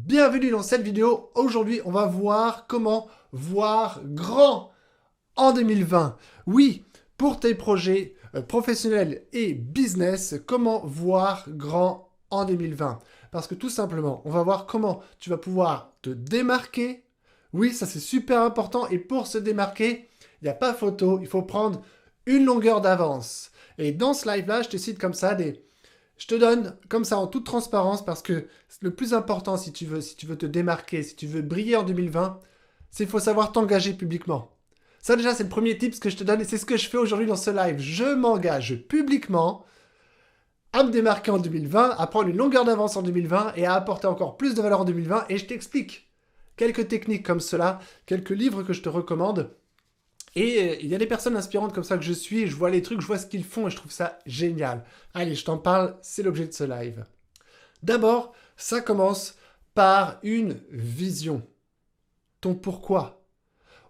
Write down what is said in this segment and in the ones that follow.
Bienvenue dans cette vidéo. Aujourd'hui, on va voir comment voir grand en 2020. Oui, pour tes projets professionnels et business, comment voir grand en 2020. Parce que tout simplement, on va voir comment tu vas pouvoir te démarquer. Oui, ça c'est super important. Et pour se démarquer, il n'y a pas photo. Il faut prendre une longueur d'avance. Et dans ce live-là, je te cite comme ça Je te donne comme ça en toute transparence parce que le plus important si tu veux te démarquer, si tu veux briller en 2020, c'est qu'il faut savoir t'engager publiquement. Ça déjà c'est le premier tip que je te donne et c'est ce que je fais aujourd'hui dans ce live. Je m'engage publiquement à me démarquer en 2020, à prendre une longueur d'avance en 2020 et à apporter encore plus de valeur en 2020 et je t'explique quelques techniques comme cela, quelques livres que je te recommande. Et il y a des personnes inspirantes comme ça que je suis, je vois les trucs, je vois ce qu'ils font et je trouve ça génial. Allez, je t'en parle, c'est l'objet de ce live. D'abord, ça commence par une vision. Ton pourquoi.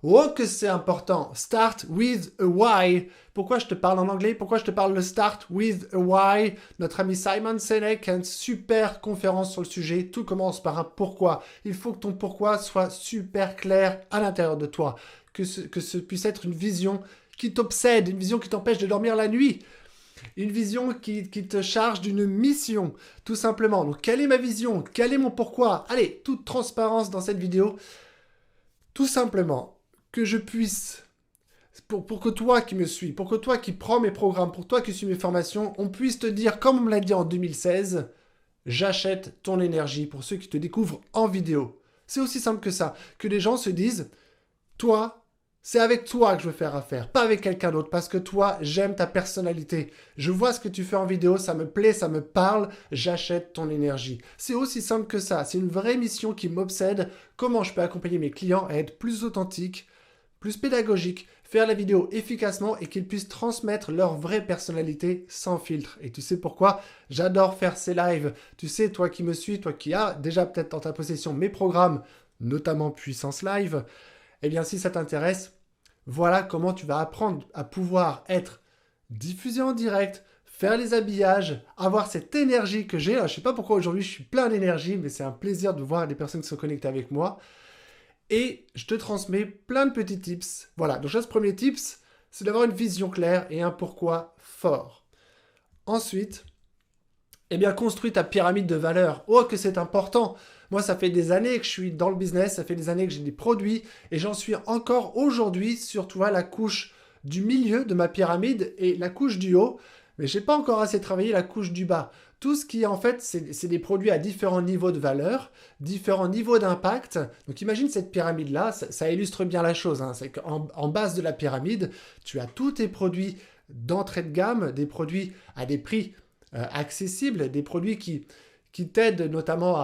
Oh que c'est important. Start with a why. Pourquoi je te parle en anglais? Pourquoi je te parle de start with a why? Notre ami Simon Sinek a une super conférence sur le sujet. Tout commence par un pourquoi. Il faut que ton pourquoi soit super clair à l'intérieur de toi. Que ce puisse être une vision qui t'obsède, une vision qui t'empêche de dormir la nuit. Une vision qui te charge d'une mission, tout simplement. Donc, quelle est ma vision? Quel est mon pourquoi? Allez, toute transparence dans cette vidéo. Tout simplement, que je puisse, pour que toi qui me suis, pour que toi qui prends mes programmes, pour toi qui suis mes formations, on puisse te dire, comme on me l'a dit en 2016, j'achète ton énergie pour ceux qui te découvrent en vidéo. C'est aussi simple que ça. Que les gens se disent, toi, c'est avec toi que je veux faire affaire, pas avec quelqu'un d'autre, parce que toi, j'aime ta personnalité. Je vois ce que tu fais en vidéo, ça me plaît, ça me parle, j'achète ton énergie. C'est aussi simple que ça, c'est une vraie mission qui m'obsède. Comment je peux accompagner mes clients à être plus authentiques, plus pédagogiques, faire la vidéo efficacement et qu'ils puissent transmettre leur vraie personnalité sans filtre. Et tu sais pourquoi? J'adore faire ces lives. Tu sais, toi qui me suis, toi qui as déjà peut-être dans ta possession mes programmes, notamment Puissance Live, eh bien si ça t'intéresse, voilà comment tu vas apprendre à pouvoir être diffusé en direct, faire les habillages, avoir cette énergie que j'ai. Je ne sais pas pourquoi aujourd'hui je suis plein d'énergie, mais c'est un plaisir de voir des personnes qui sont connectées avec moi. Et je te transmets plein de petits tips. Voilà, donc ce premier tips, c'est d'avoir une vision claire et un pourquoi fort. Ensuite, eh bien, construis ta pyramide de valeur. Oh, que c'est important! Moi, ça fait des années que je suis dans le business, ça fait des années que j'ai des produits et j'en suis encore aujourd'hui sur, tu vois, la couche du milieu de ma pyramide et la couche du haut, mais je n'ai pas encore assez travaillé la couche du bas. Tout ce qui est en fait, c'est des produits à différents niveaux de valeur, différents niveaux d'impact. Donc imagine cette pyramide-là, ça illustre bien la chose. Hein. C'est qu'en base de la pyramide, tu as tous tes produits d'entrée de gamme, des produits à des prix accessibles, des produits qui t'aident notamment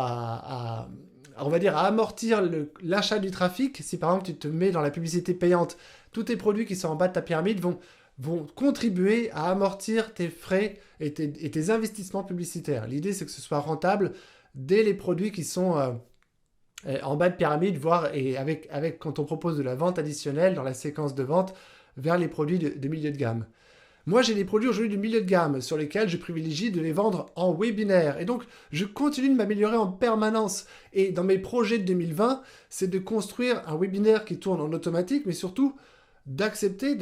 on va dire, à amortir l'achat du trafic. Si par exemple tu te mets dans la publicité payante, tous tes produits qui sont en bas de ta pyramide vont contribuer à amortir tes frais et tes investissements publicitaires. L'idée c'est que ce soit rentable dès les produits qui sont en bas de pyramide, voire et avec quand on propose de la vente additionnelle dans la séquence de vente vers les produits de milieu de gamme. Moi, j'ai des produits aujourd'hui du milieu de gamme sur lesquels je privilégie de les vendre en webinaire. Et donc, je continue de m'améliorer en permanence. Et dans mes projets de 2020, c'est de construire un webinaire qui tourne en automatique, mais surtout d'accepter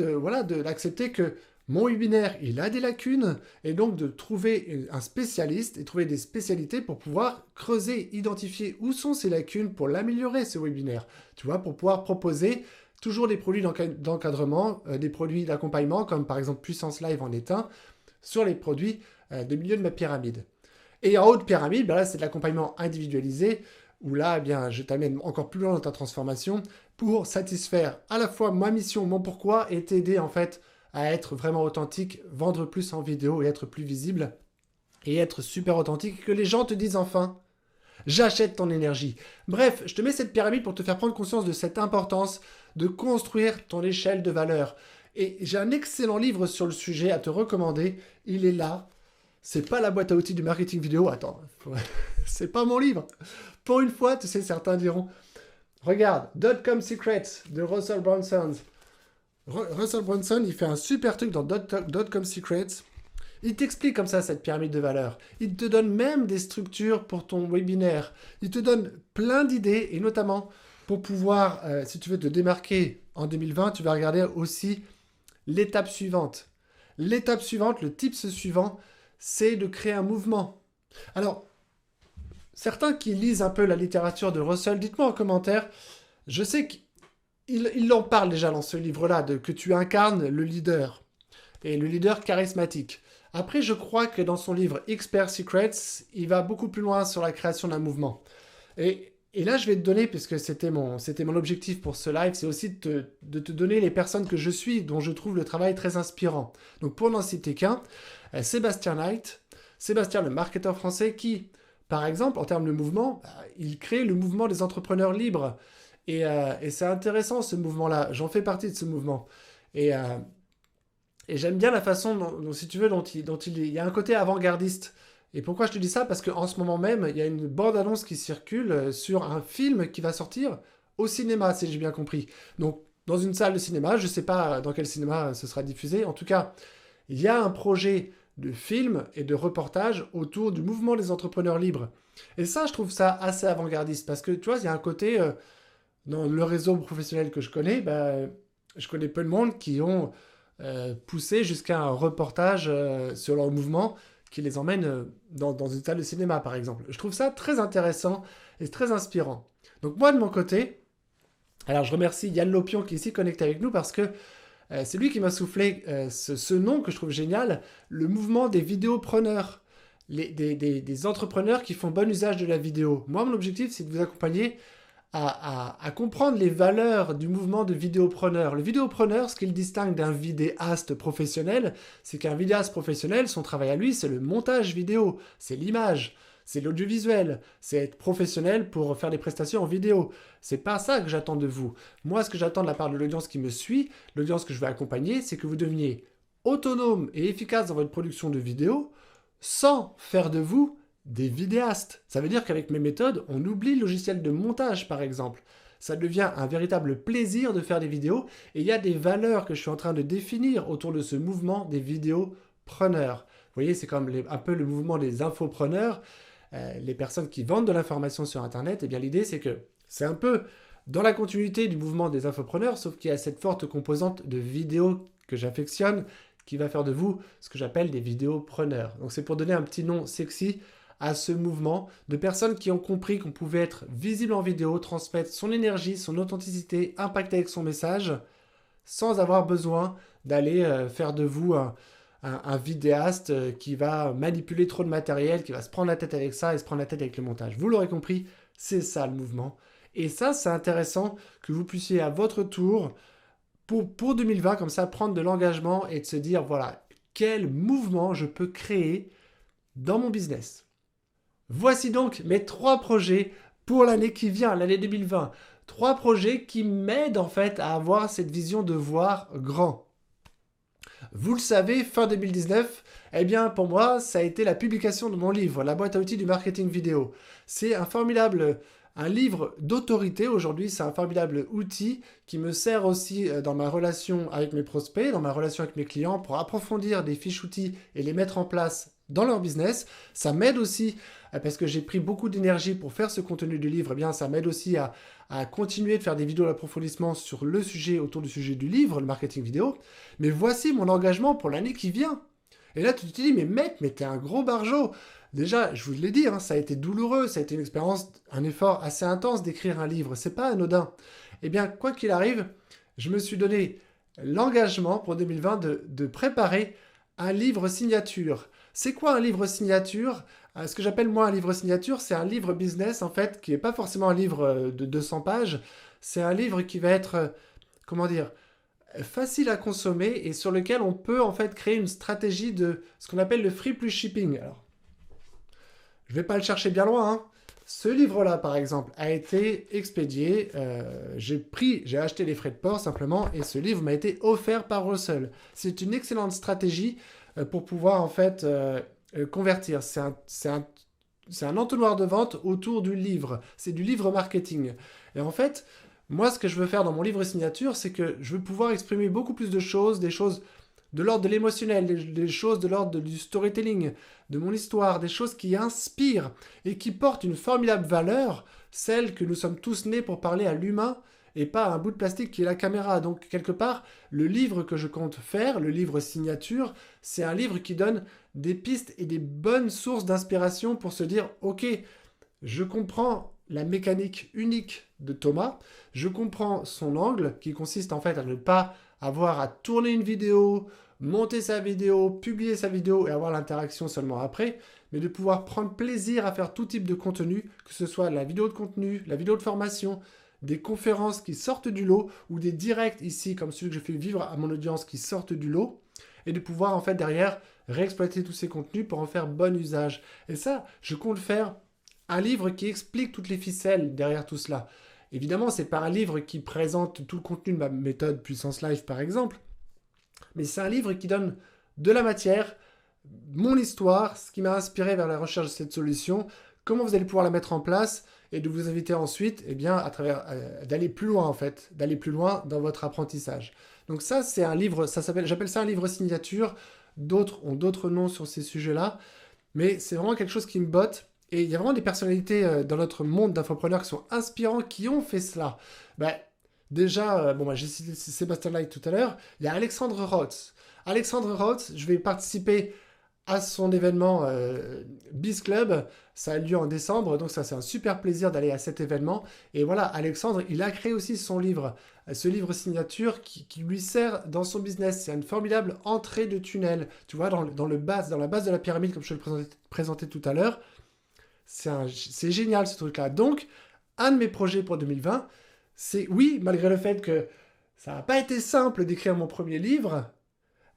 que mon webinaire, il a des lacunes. Et donc, de trouver un spécialiste et trouver des spécialités pour pouvoir creuser, identifier où sont ces lacunes pour l'améliorer, ce webinaire. Tu vois, pour pouvoir proposer toujours des produits d'encadrement, des produits d'accompagnement, comme par exemple Puissance Live en est un, sur les produits de milieu de ma pyramide. Et en haut de pyramide, là, c'est de l'accompagnement individualisé, où là, eh bien, je t'amène encore plus loin dans ta transformation pour satisfaire à la fois ma mission, mon pourquoi, et t'aider en fait à être vraiment authentique, vendre plus en vidéo et être plus visible, et être super authentique, que les gens te disent enfin « J'achète ton énergie ». Bref, je te mets cette pyramide pour te faire prendre conscience de cette importance de construire ton échelle de valeur. Et j'ai un excellent livre sur le sujet à te recommander. Il est là. C'est pas la boîte à outils du marketing vidéo. Attends, c'est pas mon livre. Pour une fois, tu sais, certains diront, regarde, Dotcom Secrets de Russell Brunson. Russell Brunson, il fait un super truc dans Dotcom Secrets. Il t'explique comme ça cette pyramide de valeurs. Il te donne même des structures pour ton webinaire. Il te donne plein d'idées et notamment pour pouvoir, si tu veux te démarquer en 2020, tu vas regarder aussi l'étape suivante. L'étape suivante, le tips suivant, c'est de créer un mouvement. Alors, certains qui lisent un peu la littérature de Russell, dites-moi en commentaire, je sais qu'il en parle déjà dans ce livre-là, que tu incarnes le leader, et le leader charismatique. Après, je crois que dans son livre Expert Secrets, il va beaucoup plus loin sur la création d'un mouvement. Et là, je vais te donner, puisque c'était mon objectif pour ce live, c'est aussi de te donner les personnes que je suis, dont je trouve le travail très inspirant. Donc pour n'en citer qu'un, Sébastien Knight, Sébastien le marketeur français qui, par exemple, en termes de mouvement, il crée le mouvement des entrepreneurs libres. Et c'est intéressant ce mouvement-là, j'en fais partie de ce mouvement. Et j'aime bien la façon dont si tu veux, dont il y a un côté avant-gardiste. Et pourquoi je te dis ça? Parce qu'en ce moment même, il y a une bande-annonce qui circule sur un film qui va sortir au cinéma, si j'ai bien compris. Donc, dans une salle de cinéma, je ne sais pas dans quel cinéma ce sera diffusé. En tout cas, il y a un projet de film et de reportage autour du mouvement des entrepreneurs libres. Et ça, je trouve ça assez avant-gardiste. Parce que, tu vois, il y a un côté, dans le réseau professionnel que je connais, je connais peu de monde qui ont poussé jusqu'à un reportage sur leur mouvement qui les emmène dans une salle de cinéma, par exemple. Je trouve ça très intéressant et très inspirant. Donc moi, de mon côté, alors je remercie Yann Lopion qui est ici connecté avec nous parce que c'est lui qui m'a soufflé ce nom que je trouve génial, le mouvement des vidéopreneurs, des entrepreneurs qui font bon usage de la vidéo. Moi, mon objectif, c'est de vous accompagner à comprendre les valeurs du mouvement de vidéopreneur. Le vidéopreneur, ce qu'il distingue d'un vidéaste professionnel, c'est qu'un vidéaste professionnel, son travail à lui, c'est le montage vidéo, c'est l'image, c'est l'audiovisuel, c'est être professionnel pour faire des prestations en vidéo. C'est pas ça que j'attends de vous. Moi, ce que j'attends de la part de l'audience qui me suit, l'audience que je vais accompagner, c'est que vous deveniez autonome et efficace dans votre production de vidéos sans faire de vous des vidéastes. Ça veut dire qu'avec mes méthodes, on oublie le logiciel de montage, par exemple. Ça devient un véritable plaisir de faire des vidéos et il y a des valeurs que je suis en train de définir autour de ce mouvement des vidéopreneurs. Vous voyez, c'est comme un peu le mouvement des infopreneurs, les personnes qui vendent de l'information sur Internet. Eh bien, l'idée, c'est que c'est un peu dans la continuité du mouvement des infopreneurs, sauf qu'il y a cette forte composante de vidéos que j'affectionne qui va faire de vous ce que j'appelle des vidéopreneurs. Donc, c'est pour donner un petit nom sexy à ce mouvement de personnes qui ont compris qu'on pouvait être visible en vidéo, transmettre son énergie, son authenticité, impacter avec son message, sans avoir besoin d'aller faire de vous un vidéaste qui va manipuler trop de matériel, qui va se prendre la tête avec ça et se prendre la tête avec le montage. Vous l'aurez compris, c'est ça le mouvement. Et ça, c'est intéressant que vous puissiez à votre tour, pour 2020, comme ça, prendre de l'engagement et de se dire, voilà, quel mouvement je peux créer dans mon business. Voici donc mes 3 projets pour l'année qui vient, l'année 2020. 3 projets qui m'aident en fait à avoir cette vision de voir grand. Vous le savez, fin 2019, eh bien pour moi, ça a été la publication de mon livre, La boîte à outils du marketing vidéo. C'est un livre d'autorité aujourd'hui, c'est un formidable outil qui me sert aussi dans ma relation avec mes prospects, dans ma relation avec mes clients pour approfondir des fiches outils et les mettre en place dans leur business. Ça m'aide aussi, parce que j'ai pris beaucoup d'énergie pour faire ce contenu du livre, eh bien ça m'aide aussi à continuer de faire des vidéos d'approfondissement sur le sujet, autour du sujet du livre, le marketing vidéo. Mais voici mon engagement pour l'année qui vient. Et là, tu te dis, mais mec, mais t'es un gros barjot. Déjà, je vous l'ai dit, ça a été douloureux, ça a été une expérience, un effort assez intense d'écrire un livre. C'est pas anodin. Eh bien, quoi qu'il arrive, je me suis donné l'engagement pour 2020 de préparer un livre signature. C'est quoi un livre signature? Ce que j'appelle moi un livre signature, c'est un livre business en fait, qui n'est pas forcément un livre de 200 pages. C'est un livre qui va être, facile à consommer et sur lequel on peut en fait créer une stratégie de ce qu'on appelle le free plus shipping. Alors, je ne vais pas le chercher bien loin. Ce livre-là, par exemple, a été expédié. J'ai acheté les frais de port simplement et ce livre m'a été offert par Russell. C'est une excellente stratégie pour pouvoir en fait convertir. C'est un entonnoir de vente autour du livre. C'est du livre marketing. Et en fait, moi, ce que je veux faire dans mon livre signature, c'est que je veux pouvoir exprimer beaucoup plus de choses, des choses de l'ordre de l'émotionnel, des choses de l'ordre du storytelling, de mon histoire, des choses qui inspirent et qui portent une formidable valeur, celle que nous sommes tous nés pour parler à l'humain et pas à un bout de plastique qui est la caméra. Donc, quelque part, le livre que je compte faire, le livre signature, c'est un livre qui donne des pistes et des bonnes sources d'inspiration pour se dire « Ok, je comprends la mécanique unique de Thomas, je comprends son angle qui consiste en fait à ne pas avoir à tourner une vidéo, monter sa vidéo, publier sa vidéo et avoir l'interaction seulement après, mais de pouvoir prendre plaisir à faire tout type de contenu, que ce soit la vidéo de contenu, la vidéo de formation, des conférences qui sortent du lot ou des directs ici comme celui que je fais vivre à mon audience qui sortent du lot et de pouvoir en fait derrière réexploiter tous ces contenus pour en faire bon usage. Et ça, je compte faire un livre qui explique toutes les ficelles derrière tout cela. Évidemment, ce n'est pas un livre qui présente tout le contenu de ma méthode Puissance Live par exemple, mais c'est un livre qui donne de la matière, mon histoire, ce qui m'a inspiré vers la recherche de cette solution, comment vous allez pouvoir la mettre en place et de vous inviter ensuite à travers d'aller plus loin en fait, d'aller plus loin dans votre apprentissage. Donc ça, c'est un livre, j'appelle ça un livre signature, d'autres ont d'autres noms sur ces sujets-là, mais c'est vraiment quelque chose qui me botte. Et il y a vraiment des personnalités dans notre monde d'infopreneurs qui sont inspirants, qui ont fait cela. Déjà, j'ai cité Sébastien Light tout à l'heure, il y a Alexandre Roth. Alexandre Roth, je vais participer à son événement Biz Club, ça a lieu en décembre, donc ça c'est un super plaisir d'aller à cet événement. Et voilà, Alexandre, il a créé aussi son livre, ce livre signature qui lui sert dans son business. C'est une formidable entrée de tunnel, tu vois, dans la base de la pyramide, comme je te le présentais tout à l'heure. C'est génial ce truc-là. Donc, un de mes projets pour 2020, c'est, oui, malgré le fait que ça n'a pas été simple d'écrire mon premier livre,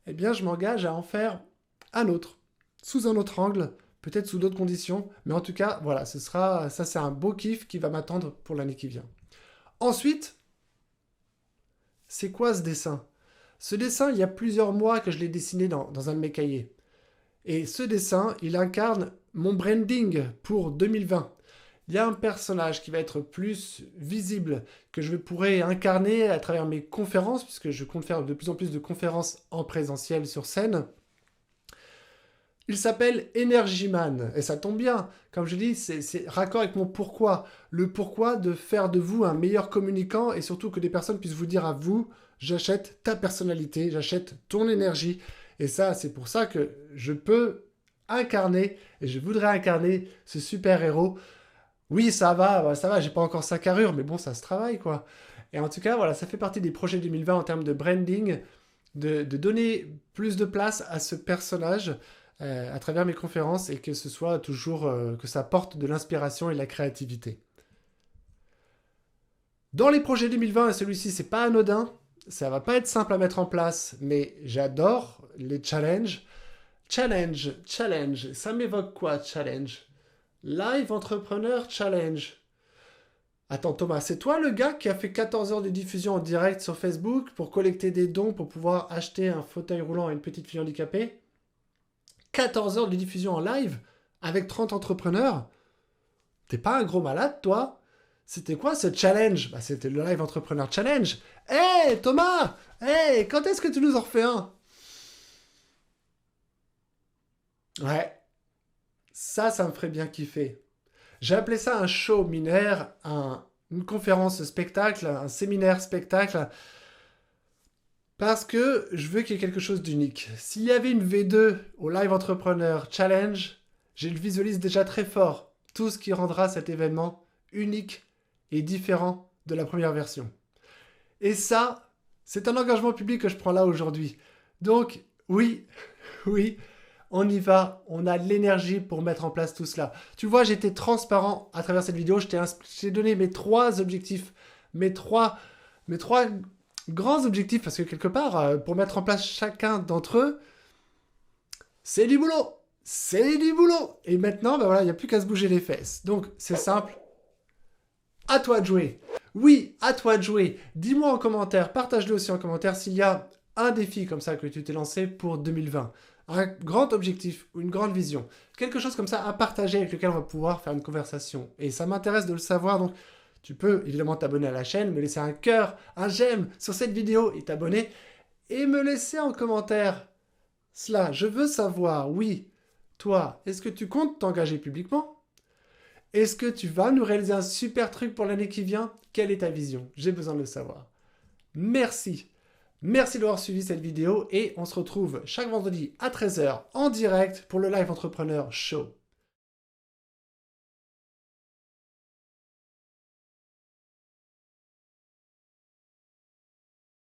eh bien, je m'engage à en faire un autre, sous un autre angle, peut-être sous d'autres conditions, mais en tout cas, voilà, ça c'est un beau kiff qui va m'attendre pour l'année qui vient. Ensuite, c'est quoi ce dessin? Ce dessin, il y a plusieurs mois que je l'ai dessiné dans un de mes cahiers. Et ce dessin, il incarne mon branding pour 2020. Il y a un personnage qui va être plus visible, que je pourrai incarner à travers mes conférences, puisque je compte faire de plus en plus de conférences en présentiel sur scène. Il s'appelle Energy Man, et ça tombe bien. Comme je dis, c'est raccord avec mon pourquoi. Le pourquoi de faire de vous un meilleur communicant, et surtout que des personnes puissent vous dire à vous, j'achète ta personnalité, j'achète ton énergie. Et ça, c'est pour ça que je peux incarner, et je voudrais incarner ce super-héros. Oui, ça va, j'ai pas encore sa carrure, mais bon, ça se travaille, quoi. Et en tout cas, voilà, ça fait partie des projets 2020 en termes de branding, de donner plus de place à ce personnage à travers mes conférences et que ce soit toujours, que ça porte de l'inspiration et de la créativité. Dans les projets 2020, et celui-ci, c'est pas anodin, ça va pas être simple à mettre en place, mais j'adore les challenges. Challenge, ça m'évoque quoi, challenge? Live Entrepreneur Challenge. Attends Thomas, c'est toi le gars qui a fait 14 heures de diffusion en direct sur Facebook pour collecter des dons pour pouvoir acheter un fauteuil roulant à une petite fille handicapée? 14 heures de diffusion en live avec 30 entrepreneurs? T'es pas un gros malade, toi? C'était quoi ce challenge? C'était le Live Entrepreneur Challenge. Hey Thomas! Hey, quand est-ce que tu nous en refais un? Ouais, ça me ferait bien kiffer. J'ai appelé ça un show mineur, une conférence spectacle, un séminaire spectacle, parce que je veux qu'il y ait quelque chose d'unique. S'il y avait une V2 au Live Entrepreneur Challenge, je le visualise déjà très fort. Tout ce qui rendra cet événement unique et différent de la première version. Et ça, c'est un engagement public que je prends là aujourd'hui. Donc, oui, on y va, on a l'énergie pour mettre en place tout cela. Tu vois, j'étais transparent à travers cette vidéo, je t'ai donné mes 3 objectifs, mes trois grands objectifs, parce que quelque part, pour mettre en place chacun d'entre eux, c'est du boulot. Et maintenant, il n'y a plus qu'à se bouger les fesses. Donc, c'est simple. À toi de jouer. Oui, à toi de jouer. Dis-moi en commentaire, partage-le aussi en commentaire s'il y a un défi comme ça que tu t'es lancé pour 2020. Un grand objectif ou une grande vision. Quelque chose comme ça à partager avec lequel on va pouvoir faire une conversation. Et ça m'intéresse de le savoir, donc tu peux évidemment t'abonner à la chaîne, me laisser un cœur, un j'aime sur cette vidéo et t'abonner. et me laisser en commentaire cela. Je veux savoir, oui, toi, est-ce que tu comptes t'engager publiquement? Est-ce que tu vas nous réaliser un super truc pour l'année qui vient? Quelle est ta vision? J'ai besoin de le savoir. Merci. Merci d'avoir suivi cette vidéo et on se retrouve chaque vendredi à 13 h en direct pour le Live Entrepreneur Show.